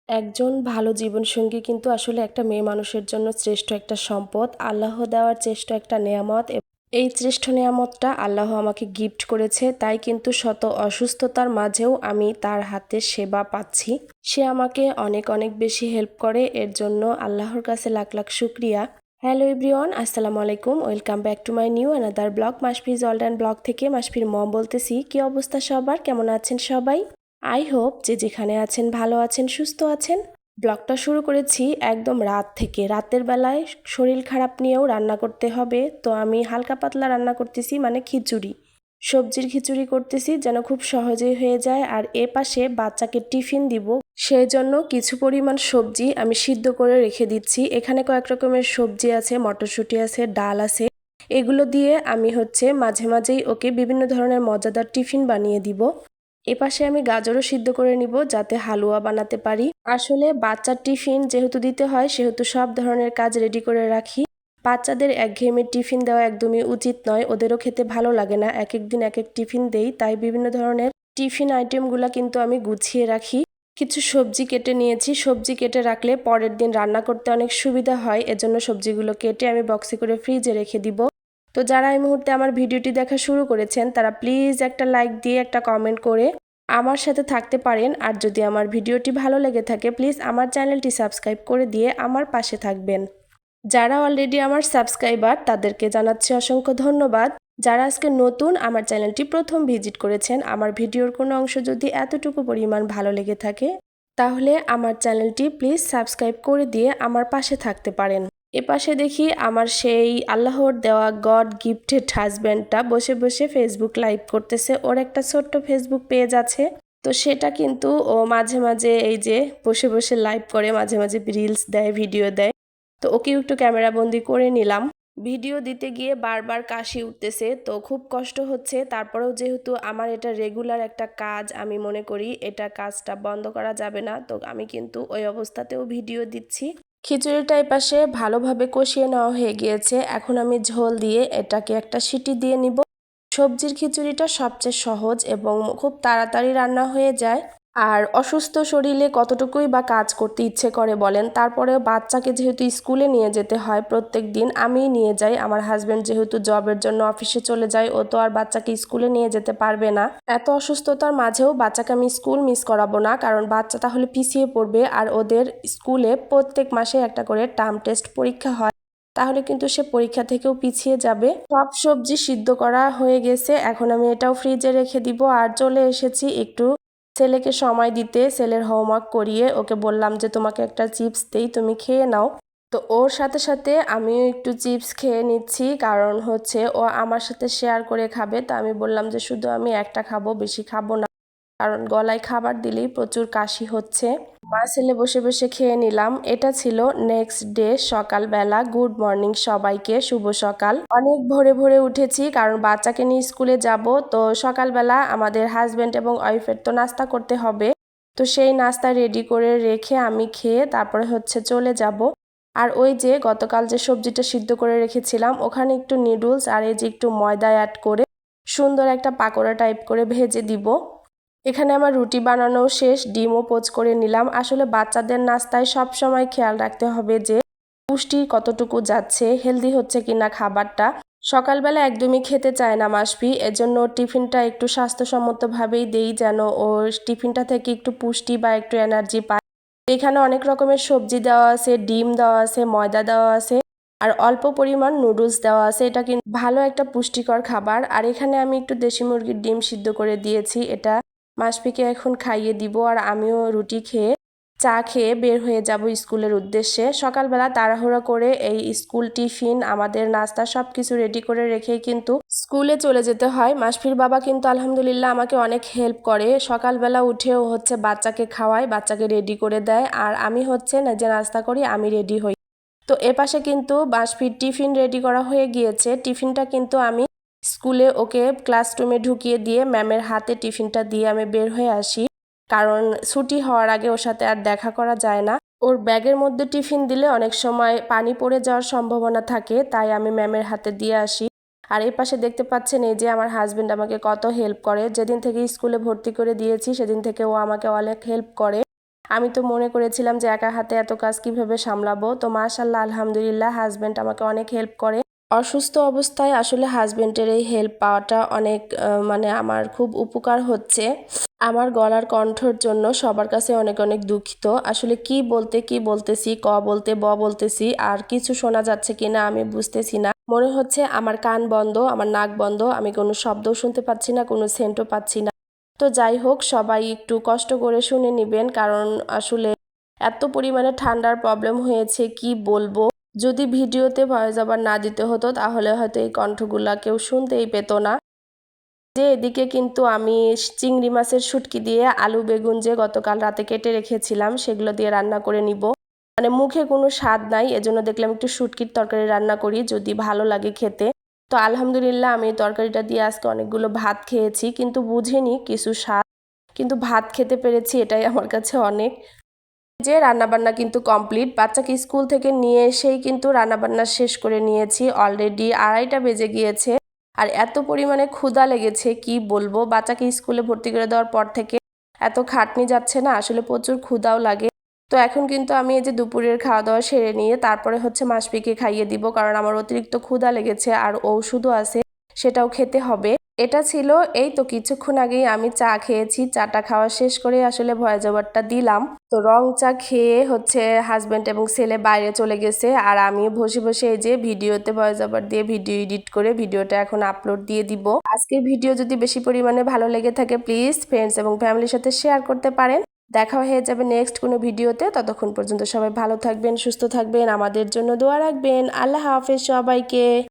একজন ভালো জীবনসঙ্গী কিন্তু আসলে একটা মেয়ে মানুষের জন্য শ্রেষ্ঠ একটা সম্পদ, আল্লাহ দেওয়ার শ্রেষ্ঠ একটা নেয়ামত। এই শ্রেষ্ঠ নেয়ামতটা আল্লাহ আমাকে গিফট করেছে, তাই কিন্তু শত অসুস্থতার মাঝেও আমি তার হাতে সেবা পাচ্ছি। সে আমাকে অনেক অনেক বেশি হেল্প করে, এর জন্য আল্লাহর কাছে লাখ লাখ শুক্রিয়া। হ্যালো এভরিওয়ান, আসসালামু আলাইকুম, welcome back to my new another blog. Masfiz all and blog থেকে মাসফির মম বলতেছি। কি অবস্থা সবার, কেমন আছেন সবাই? আই হোপ যে যেখানে আছেন ভালো আছেন, সুস্থ আছেন। ব্লগটা শুরু করেছি একদম রাত থেকে। রাতের বেলায় শরীর খারাপ নিয়েও রান্না করতে হবে, তো আমি হালকা পাতলা রান্না করতেছি, মানে খিচুড়ি, সবজির খিচুড়ি করতেছি যেন খুব সহজেই হয়ে যায়। আর এ পাশে বাচ্চাকে টিফিন দিব, সেই জন্য কিছু পরিমাণ সবজি আমি সিদ্ধ করে রেখে দিচ্ছি। এখানে কয়েক রকমের সবজি আছে, মটরশুঁটি আছে, ডাল আছে। এগুলো দিয়ে আমি মাঝে মাঝেই ওকে বিভিন্ন ধরনের মজাদার টিফিন বানিয়ে দিব। এপাশে আমি গাজরও সিদ্ধ করে নিব যাতে হালুয়া বানাতে পারি। আসলে বাচ্চার টিফিন যেহেতু দিতে হয় সেহেতু সব ধরনের কাজ রেডি করে রাখি। বাচ্চাদের একঘেয়েমি টিফিন দেওয়া একদমই উচিত নয়, ওদেরও খেতে ভালো লাগে না। এক এক দিন এক এক টিফিন দেই, তাই বিভিন্ন ধরনের টিফিন আইটেমগুলো কিন্তু আমি গুছিয়ে রাখি। কিছু সবজি কেটে নিয়েছি, সবজি কেটে রাখলে পরের দিন রান্না করতে অনেক সুবিধা হয়, এজন্য সবজিগুলো কেটে আমি বক্সে করে ফ্রিজে রেখে দিব। তো যারা এই মুহূর্তে আমার ভিডিওটি দেখা শুরু করেছেন তারা প্লিজ একটা লাইক দিয়ে একটা কমেন্ট করে আমার সাথে থাকতে পারেন। আর যদি আমার ভিডিওটি ভালো লেগে থাকে প্লিজ আমার চ্যানেলটি সাবস্ক্রাইব করে দিয়ে আমার পাশে থাকবেন। যারা অলরেডি আমার সাবস্ক্রাইবার তাদেরকে জানাচ্ছি অসংখ্য ধন্যবাদ। যারা আজকে নতুন আমার চ্যানেলটি প্রথম ভিজিট করেছেন, আমার ভিডিওর কোনো অংশ যদি এতটুকু পরিমাণ ভালো লেগে থাকে তাহলে আমার চ্যানেলটি প্লিজ সাবস্ক্রাইব করে দিয়ে আমার পাশে থাকতে পারেন। এপাশে দেখি আমার সেই আল্লাহর দেওয়া গড গিফটেড হাজব্যান্ডটা বসে বসে ফেসবুক লাইভ করতেছে। ওর একটা ছোট্ট ফেসবুক পেজ আছে, তো সেটা কিন্তু ও মাঝে মাঝে এই যে বসে বসে লাইভ করে, মাঝে মাঝে রিলস দেয়, ভিডিও দেয়। তো ওকেও একটু ক্যামেরা বন্দি করে নিলাম। ভিডিও দিতে গিয়ে বারবার কাশি উঠতেছে, তো খুব কষ্ট হচ্ছে। তারপরেও যেহেতু আমার এটা রেগুলার একটা কাজ, আমি মনে করি এটা কাজটা বন্ধ করা যাবে না, তো আমি কিন্তু ওই অবস্থাতেও ভিডিও দিচ্ছি। খিচুড়িটা এপাশে ভালোভাবে কষিয়ে নেওয়া হয়ে গিয়েছে, এখন আমি ঝোল দিয়ে এটাকে একটা সিটি দিয়ে নিব। সবজির খিচুড়িটা সবচেয়ে সহজ এবং খুব তাড়াতাড়ি রান্না হয়ে যায়। আর অসুস্থ শরীরে কতটুকুই বা কাজ করতে ইচ্ছে করে বলেন। তারপরেও বাচ্চাকে যেহেতু স্কুলে নিয়ে যেতে হয় প্রত্যেক দিন, আমিই নিয়ে যাই। আমার হাজব্যান্ড যেহেতু জবের জন্য অফিসে চলে যায়, ও তো আর বাচ্চাকে স্কুলে নিয়ে যেতে পারবে না। এত অসুস্থতার মাঝেও বাচ্চাকে আমি স্কুল মিস করাবো না, কারণ বাচ্চা তাহলে পিছিয়ে পড়বে। আর ওদের স্কুলে প্রত্যেক মাসে একটা করে টার্ম টেস্ট পরীক্ষা হয়, তাহলে কিন্তু সে পরীক্ষা থেকেও পিছিয়ে যাবে। সব সবজি সিদ্ধ করা হয়ে গেছে, এখন আমি এটাও ফ্রিজে রেখে দিব। আর চলে এসেছি একটু ছেলেকে সময় দিতে। ছেলের হোমওয়ার্ক করিয়ে ওকে বললাম যে তোমাকে একটা চিপস দেই, তুমি খেয়ে নাও। তো ওর সাথে সাথে আমিও একটু চিপস খেয়ে নিচ্ছি, কারণ ও আমার সাথে শেয়ার করে খাবে। তো আমি বললাম যে শুধু আমি একটা খাবো, বেশি খাবো না, কারণ গলায় খাবার দিলেই প্রচুর কাশি হচ্ছে। মা ছেলে বসে বসে খেয়ে নিলাম। এটা ছিল নেক্সট ডে সকালবেলা। গুড মর্নিং সবাইকে, শুভ সকাল। অনেক ভোরে ভোরে উঠেছি কারণ বাচ্চাকে নিয়ে স্কুলে যাব। তো সকালবেলা আমাদের হাজব্যান্ড এবং ওয়াইফের তো নাস্তা করতে হবে, তো সেই নাস্তা রেডি করে রেখে আমি খেয়ে তারপরে চলে যাব। আর ওই যে গতকাল যে সবজিটা সিদ্ধ করে রেখেছিলাম ওখানে একটু নুডলস আর এই যে একটু ময়দা অ্যাড করে সুন্দর একটা পাকোড়া টাইপ করে ভেজে দিব। এখানে আমার রুটি বানানো শেষ, ডিমও পোচ করে নিলাম। আসলে বাচ্চাদের নাস্তায় সব সময় খেয়াল রাখতে হবে যে পুষ্টি কতটুকু যাচ্ছে, হেলদি হচ্ছে কিনা খাবারটা। সকালবেলা একদমই খেতে চায় না মাসফি, এজন্য টিফিনটা একটু স্বাস্থ্যসম্মতভাবেই দেই যেন ও টিফিনটা থেকে একটু পুষ্টি বা একটু এনার্জি পায়। এখানে অনেক রকমের সবজি দেওয়া আছে, ডিম দেওয়া আছে, ময়দা দেওয়া আছে, আর অল্প পরিমাণ নুডলস দেওয়া আছে। এটা কিন্তু ভালো একটা পুষ্টিকর খাবার। আর এখানে আমি একটু দেশি মুরগির ডিম সিদ্ধ করে দিয়েছি, এটা মাসফিকে এখন খাইয়ে দিব। আর আমিও রুটি খেয়ে চা খেয়ে বের হয়ে যাব স্কুলের উদ্দেশ্যে। সকালবেলা তাড়াহুড়ো করে এই স্কুল টিফিন, আমাদের নাস্তা সবকিছু রেডি করে রেখেই কিন্তু স্কুলে চলে যেতে হয়। মাসফির বাবা কিন্তু আলহামদুলিল্লাহ আমাকে অনেক হেল্প করে। সকালবেলা উঠেও বাচ্চাকে খাওয়ায়, বাচ্চাকে রেডি করে দেয়, আর আমি না যে নাস্তা করি, আমি রেডি হই। তো এপাশে কিন্তু মাসফির টিফিন রেডি করা হয়ে গিয়েছে। টিফিনটা কিন্তু আমি স্কুলে ওকে ক্লাসরুমে ঢুকিয়ে দিয়ে ম্যামের হাতে টিফিনটা দিয়ে আমি বের হয়ে আসি, কারণ ছুটি হওয়ার আগে ওর সাথে আর দেখা করা যায় না। ওর ব্যাগের মধ্যে টিফিন দিলে অনেক সময় পানি পড়ে যাওয়ার সম্ভাবনা থাকে, তাই আমি ম্যামের হাতে দিয়ে আসি। আর এই পাশে দেখতে পাচ্ছেন এই যে আমার হাজবেন্ড আমাকে কত হেল্প করে। যেদিন থেকে স্কুলে ভর্তি করে দিয়েছি সেদিন থেকে ও আমাকে অনেক হেল্প করে। আমি তো মনে করেছিলাম যে একা হাতে এত কাজ কিভাবে সামলাবো। তো মাশাআল্লাহ আলহামদুলিল্লাহ হাজব্যান্ড আমাকে অনেক হেল্প করে। অসুস্থ অবস্থায় আসলে হাজবেন্ডের এই হেল্প পাওয়াটা অনেক মানে আমার খুব উপকার হচ্ছে। আমার গলার কণ্ঠর জন্য সবার কাছে অনেক অনেক দুঃখিত। আসলে কি বলতেছি, ক বলতে ব বলতেছি, আর কিছু শোনা যাচ্ছে কিনা আমি বুঝতেছি না। মনে হচ্ছে আমার কান বন্ধ, আমার নাক বন্ধ, আমি কোনো শব্দও শুনতে পাচ্ছি না, কোনো সেন্টও পাচ্ছি না। তো যাই হোক, সবাই একটু কষ্ট করে শুনে নেবেন, কারণ আসলে এত পরিমাণে ঠান্ডার প্রবলেম হয়েছে কি বলবো। যদি ভিডিওতে ভয়েস ওভার না দিতে হতো তাহলে হয়তো এই কণ্ঠগুলা কেউ শুনতেই পেত না। যে এদিকে কিন্তু আমি চিংড়ি মাছের শুটকি দিয়ে আলু বেগুন যে গতকাল রাতে কেটে রেখেছিলাম সেগুলো দিয়ে রান্না করে নিব। মানে মুখে কোনো স্বাদ নাই, এজন্য দেখলাম একটু শুটকির তরকারি রান্না করি, যদি ভালো লাগে খেতে। তো আলহামদুলিল্লাহ আমি তরকারিটা দিয়ে আজকে অনেকগুলো ভাত খেয়েছি, কিন্তু বুঝিনি কিছু স্বাদ, কিন্তু ভাত খেতে পেরেছি, এটাই আমার কাছে অনেক। যে রান্নাবান্না কিন্তু কমপ্লিট, বাচ্চাকে স্কুল থেকে নিয়ে এসেই কিন্তু রান্নাবান্না শেষ করে নিয়েছি। অলরেডি 2:30টা বেজে গিয়েছে, আর এত পরিমাণে ক্ষুধা লেগেছে কি বলবো। বাচ্চাকে স্কুলে ভর্তি করে দেওয়ার পর থেকে এত খাটনি যাচ্ছে না, আসলে প্রচুর ক্ষুধাও লাগে। তো এখন কিন্তু আমি এই যে দুপুরের খাওয়া দাওয়া সেরে নিয়ে তারপরে হচ্ছে মাসপিকে খাইয়ে দিব, কারণ আমার অতিরিক্ত ক্ষুধা লেগেছে আর ওষুধও আছে, সেটাও খেতে হবে। এটা ছিল এই তো কিছুক্ষণ আগেই আমি চা খেয়েছি। চাটা খাওয়া শেষ করে আসলে ভয়েস ওভারটা দিলাম। তো রং চা খেয়ে হচ্ছে হাজবেন্ড এবং ছেলে বাইরে চলে গেছে, আর আমি বসে বসে এই যে ভিডিওতে ভয়েস ওভার দিয়ে ভিডিও এডিট করে ভিডিওটা এখন আপলোড দিয়ে দিব। আজকের ভিডিও যদি বেশি পরিমাণে ভালো লেগে থাকে প্লিজ ফ্রেন্ডস এবং ফ্যামিলির সাথে শেয়ার করতে পারেন। দেখা হয়ে যাবে নেক্সট কোনো ভিডিওতে। ততক্ষণ পর্যন্ত সবাই ভালো থাকবেন, সুস্থ থাকবেন, আমাদের জন্য দোয়া রাখবেন। আল্লাহ হাফেজ সবাইকে।